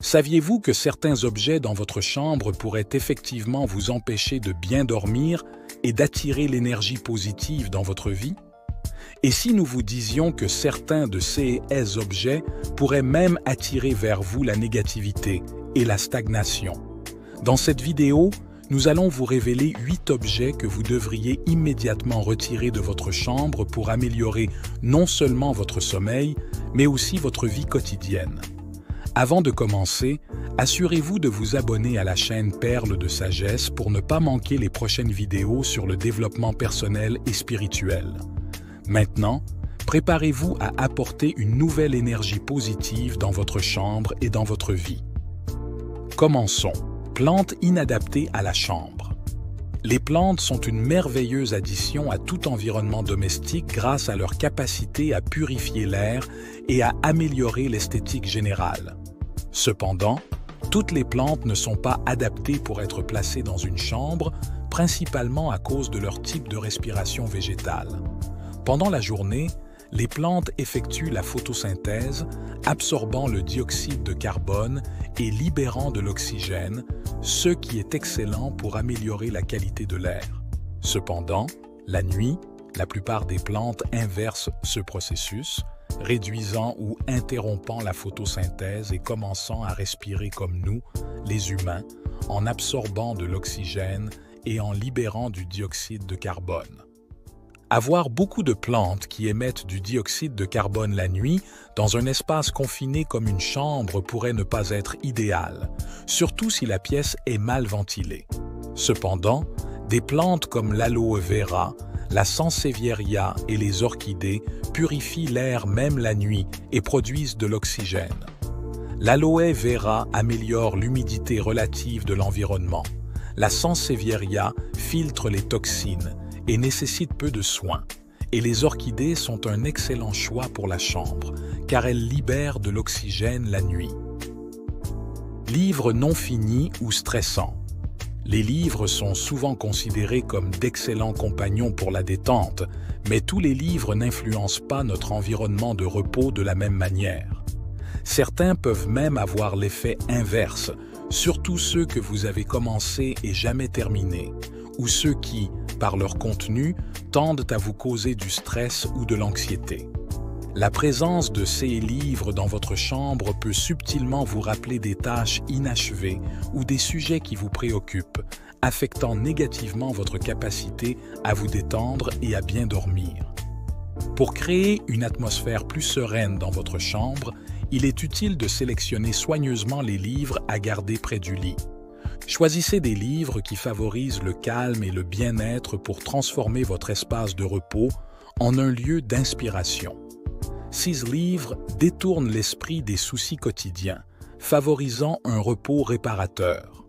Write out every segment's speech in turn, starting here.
Saviez-vous que certains objets dans votre chambre pourraient effectivement vous empêcher de bien dormir et d'attirer l'énergie positive dans votre vie? Et si nous vous disions que certains de ces objets pourraient même attirer vers vous la négativité et la stagnation? Dans cette vidéo, nous allons vous révéler 8 objets que vous devriez immédiatement retirer de votre chambre pour améliorer non seulement votre sommeil, mais aussi votre vie quotidienne. Avant de commencer, assurez-vous de vous abonner à la chaîne Perles de Sagesse pour ne pas manquer les prochaines vidéos sur le développement personnel et spirituel. Maintenant, préparez-vous à apporter une nouvelle énergie positive dans votre chambre et dans votre vie. Commençons. Plantes inadaptées à la chambre. Les plantes sont une merveilleuse addition à tout environnement domestique grâce à leur capacité à purifier l'air et à améliorer l'esthétique générale. Cependant, toutes les plantes ne sont pas adaptées pour être placées dans une chambre, principalement à cause de leur type de respiration végétale. Pendant la journée, les plantes effectuent la photosynthèse, absorbant le dioxyde de carbone et libérant de l'oxygène, ce qui est excellent pour améliorer la qualité de l'air. Cependant, la nuit, la plupart des plantes inversent ce processus, réduisant ou interrompant la photosynthèse et commençant à respirer comme nous, les humains, en absorbant de l'oxygène et en libérant du dioxyde de carbone. Avoir beaucoup de plantes qui émettent du dioxyde de carbone la nuit dans un espace confiné comme une chambre pourrait ne pas être idéal, surtout si la pièce est mal ventilée. Cependant, des plantes comme l'aloe vera, la sansevieria et les orchidées purifient l'air même la nuit et produisent de l'oxygène. L'aloe vera améliore l'humidité relative de l'environnement. La sansevieria filtre les toxines et nécessite peu de soins. Et les orchidées sont un excellent choix pour la chambre, car elles libèrent de l'oxygène la nuit. Livres non finis ou stressants. Les livres sont souvent considérés comme d'excellents compagnons pour la détente, mais tous les livres n'influencent pas notre environnement de repos de la même manière. Certains peuvent même avoir l'effet inverse, surtout ceux que vous avez commencés et jamais terminés, ou ceux qui, par leur contenu, tendent à vous causer du stress ou de l'anxiété. La présence de ces livres dans votre chambre peut subtilement vous rappeler des tâches inachevées ou des sujets qui vous préoccupent, affectant négativement votre capacité à vous détendre et à bien dormir. Pour créer une atmosphère plus sereine dans votre chambre, il est utile de sélectionner soigneusement les livres à garder près du lit. Choisissez des livres qui favorisent le calme et le bien-être pour transformer votre espace de repos en un lieu d'inspiration. Ces livres détournent l'esprit des soucis quotidiens, favorisant un repos réparateur.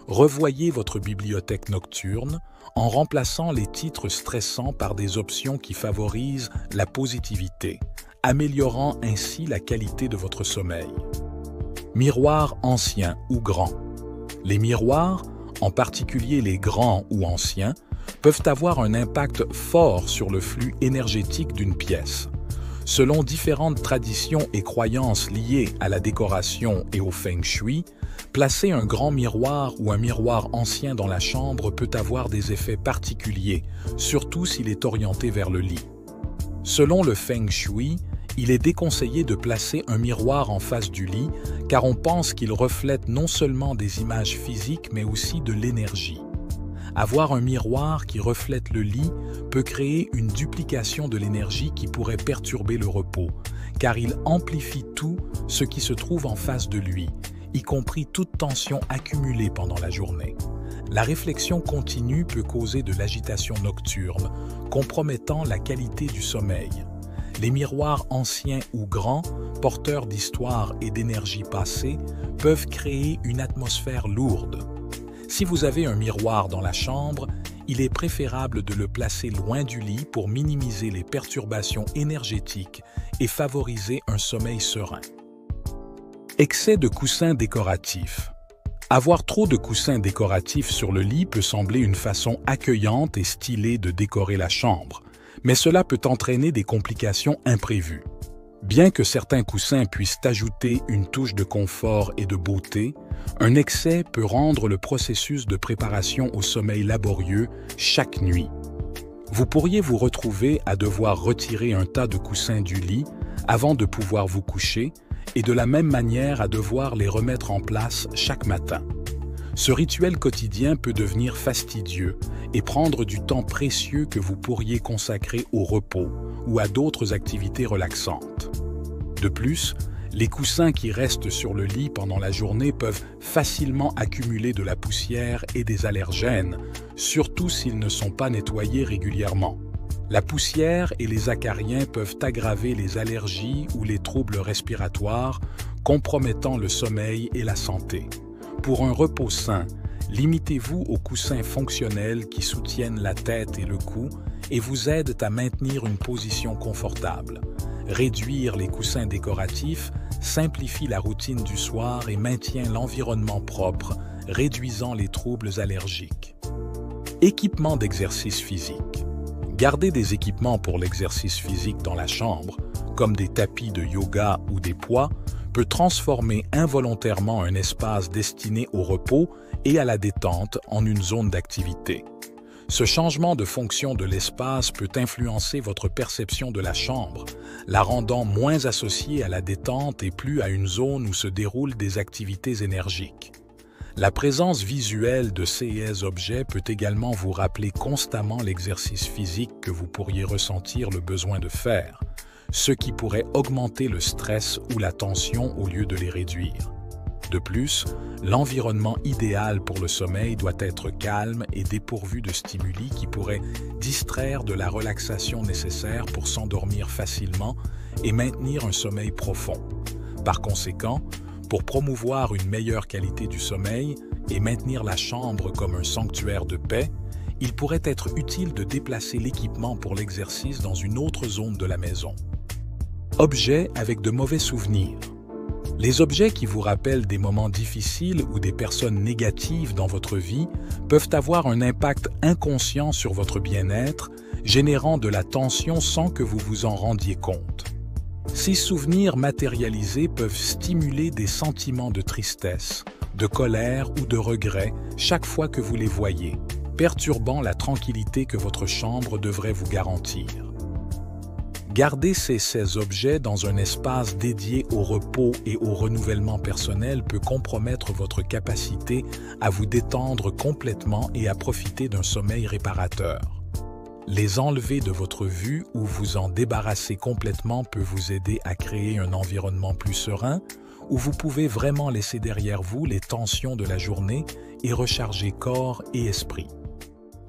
Revoyez votre bibliothèque nocturne en remplaçant les titres stressants par des options qui favorisent la positivité, améliorant ainsi la qualité de votre sommeil. Miroirs anciens ou grands. Les miroirs, en particulier les grands ou anciens, peuvent avoir un impact fort sur le flux énergétique d'une pièce. Selon différentes traditions et croyances liées à la décoration et au feng shui, placer un grand miroir ou un miroir ancien dans la chambre peut avoir des effets particuliers, surtout s'il est orienté vers le lit. Selon le feng shui, il est déconseillé de placer un miroir en face du lit car on pense qu'il reflète non seulement des images physiques mais aussi de l'énergie. Avoir un miroir qui reflète le lit peut créer une duplication de l'énergie qui pourrait perturber le repos, car il amplifie tout ce qui se trouve en face de lui, y compris toute tension accumulée pendant la journée. La réflexion continue peut causer de l'agitation nocturne, compromettant la qualité du sommeil. Les miroirs anciens ou grands, porteurs d'histoire et d'énergie passée, peuvent créer une atmosphère lourde. Si vous avez un miroir dans la chambre, il est préférable de le placer loin du lit pour minimiser les perturbations énergétiques et favoriser un sommeil serein. Excès de coussins décoratifs. Avoir trop de coussins décoratifs sur le lit peut sembler une façon accueillante et stylée de décorer la chambre, mais cela peut entraîner des complications imprévues. Bien que certains coussins puissent ajouter une touche de confort et de beauté, un excès peut rendre le processus de préparation au sommeil laborieux chaque nuit. Vous pourriez vous retrouver à devoir retirer un tas de coussins du lit avant de pouvoir vous coucher et de la même manière à devoir les remettre en place chaque matin. Ce rituel quotidien peut devenir fastidieux et prendre du temps précieux que vous pourriez consacrer au repos ou à d'autres activités relaxantes. De plus, les coussins qui restent sur le lit pendant la journée peuvent facilement accumuler de la poussière et des allergènes, surtout s'ils ne sont pas nettoyés régulièrement. La poussière et les acariens peuvent aggraver les allergies ou les troubles respiratoires, compromettant le sommeil et la santé. Pour un repos sain, limitez-vous aux coussins fonctionnels qui soutiennent la tête et le cou et vous aident à maintenir une position confortable. Réduire les coussins décoratifs simplifie la routine du soir et maintient l'environnement propre, réduisant les troubles allergiques. Équipement d'exercice physique. Garder des équipements pour l'exercice physique dans la chambre, comme des tapis de yoga ou des poids, peut transformer involontairement un espace destiné au repos et à la détente en une zone d'activité. Ce changement de fonction de l'espace peut influencer votre perception de la chambre, la rendant moins associée à la détente et plus à une zone où se déroulent des activités énergiques. La présence visuelle de ces objets peut également vous rappeler constamment l'exercice physique que vous pourriez ressentir le besoin de faire, ce qui pourrait augmenter le stress ou la tension au lieu de les réduire. De plus, l'environnement idéal pour le sommeil doit être calme et dépourvu de stimuli qui pourraient distraire de la relaxation nécessaire pour s'endormir facilement et maintenir un sommeil profond. Par conséquent, pour promouvoir une meilleure qualité du sommeil et maintenir la chambre comme un sanctuaire de paix, il pourrait être utile de déplacer l'équipement pour l'exercice dans une autre zone de la maison. Objets avec de mauvais souvenirs. Les objets qui vous rappellent des moments difficiles ou des personnes négatives dans votre vie peuvent avoir un impact inconscient sur votre bien-être, générant de la tension sans que vous vous en rendiez compte. Ces souvenirs matérialisés peuvent stimuler des sentiments de tristesse, de colère ou de regret chaque fois que vous les voyez, perturbant la tranquillité que votre chambre devrait vous garantir. Garder ces objets dans un espace dédié au repos et au renouvellement personnel peut compromettre votre capacité à vous détendre complètement et à profiter d'un sommeil réparateur. Les enlever de votre vue ou vous en débarrasser complètement peut vous aider à créer un environnement plus serein où vous pouvez vraiment laisser derrière vous les tensions de la journée et recharger corps et esprit.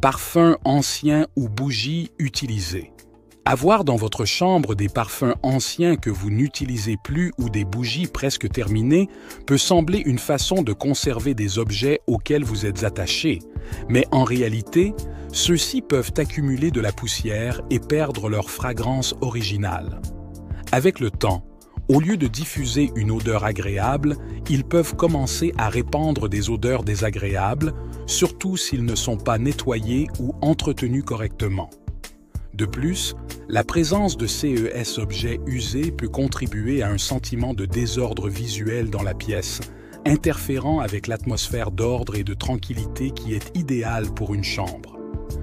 Parfums anciens ou bougies utilisées. Avoir dans votre chambre des parfums anciens que vous n'utilisez plus ou des bougies presque terminées peut sembler une façon de conserver des objets auxquels vous êtes attaché, mais en réalité, ceux-ci peuvent accumuler de la poussière et perdre leur fragrance originale. Avec le temps, au lieu de diffuser une odeur agréable, ils peuvent commencer à répandre des odeurs désagréables, surtout s'ils ne sont pas nettoyés ou entretenus correctement. De plus, la présence de ces objets usés peut contribuer à un sentiment de désordre visuel dans la pièce, interférant avec l'atmosphère d'ordre et de tranquillité qui est idéale pour une chambre.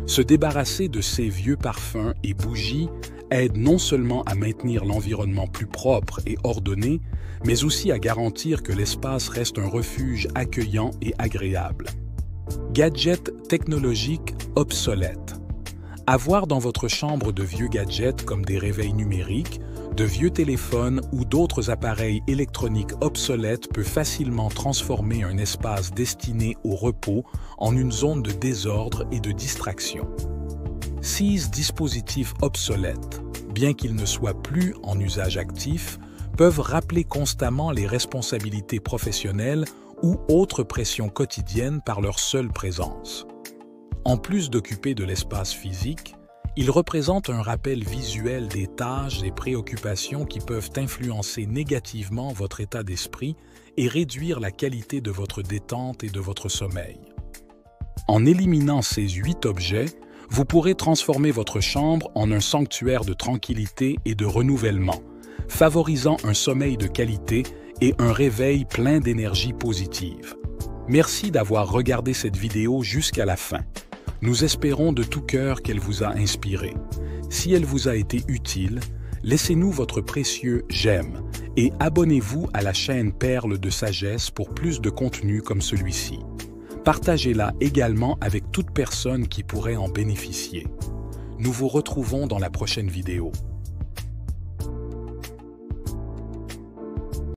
Se débarrasser de ces vieux parfums et bougies aide non seulement à maintenir l'environnement plus propre et ordonné, mais aussi à garantir que l'espace reste un refuge accueillant et agréable. Gadgets technologiques obsolètes. Avoir dans votre chambre de vieux gadgets comme des réveils numériques, de vieux téléphones ou d'autres appareils électroniques obsolètes peut facilement transformer un espace destiné au repos en une zone de désordre et de distraction. Ces dispositifs obsolètes, bien qu'ils ne soient plus en usage actif, peuvent rappeler constamment les responsabilités professionnelles ou autres pressions quotidiennes par leur seule présence. En plus d'occuper de l'espace physique, ils représentent un rappel visuel des tâches et préoccupations qui peuvent influencer négativement votre état d'esprit et réduire la qualité de votre détente et de votre sommeil. En éliminant ces 8 objets, vous pourrez transformer votre chambre en un sanctuaire de tranquillité et de renouvellement, favorisant un sommeil de qualité et un réveil plein d'énergie positive. Merci d'avoir regardé cette vidéo jusqu'à la fin. Nous espérons de tout cœur qu'elle vous a inspiré. Si elle vous a été utile, laissez-nous votre précieux j'aime et abonnez-vous à la chaîne Perles de Sagesse pour plus de contenu comme celui-ci. Partagez-la également avec toute personne qui pourrait en bénéficier. Nous vous retrouvons dans la prochaine vidéo.